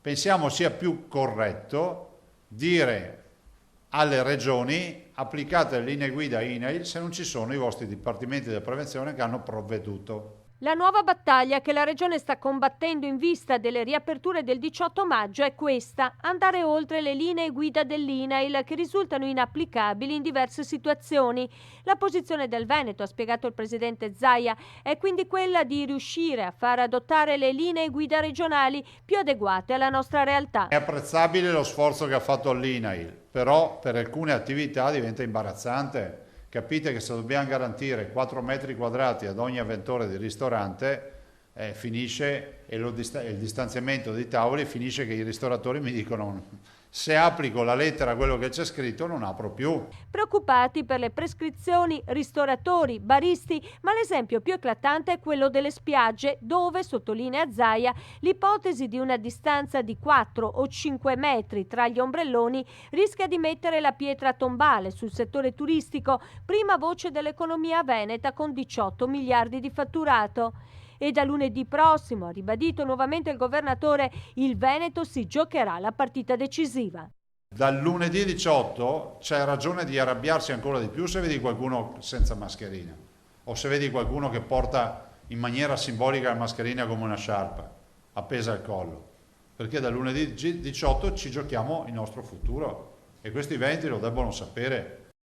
pensiamo sia più corretto dire alle regioni: applicate le linee guida INAIL se non ci sono i vostri dipartimenti della prevenzione che hanno provveduto. La nuova battaglia che la Regione sta combattendo in vista delle riaperture del 18 maggio è questa: andare oltre le linee guida dell'INAIL che risultano inapplicabili in diverse situazioni. La posizione del Veneto, ha spiegato il presidente Zaia, è quindi quella di riuscire a far adottare le linee guida regionali più adeguate alla nostra realtà. È apprezzabile lo sforzo che ha fatto l'INAIL, però per alcune attività diventa imbarazzante. Capite che se dobbiamo garantire 4 metri quadrati ad ogni avventore di ristorante, finisce, e il distanziamento dei tavoli, finisce che i ristoratori mi dicono: se applico la lettera a quello che c'è scritto non apro più. Preoccupati per le prescrizioni ristoratori, baristi, ma l'esempio più eclatante è quello delle spiagge, dove, sottolinea Zaia, l'ipotesi di una distanza di 4 o 5 metri tra gli ombrelloni rischia di mettere la pietra tombale sul settore turistico, prima voce dell'economia veneta con 18 miliardi di fatturato. E da lunedì prossimo, ha ribadito nuovamente il governatore, il Veneto si giocherà la partita decisiva. Dal lunedì 18 c'è ragione di arrabbiarsi ancora di più se vedi qualcuno senza mascherina o se vedi qualcuno che porta in maniera simbolica la mascherina come una sciarpa appesa al collo, perché dal lunedì 18 ci giochiamo il nostro futuro e questi veneti lo debbono sapere.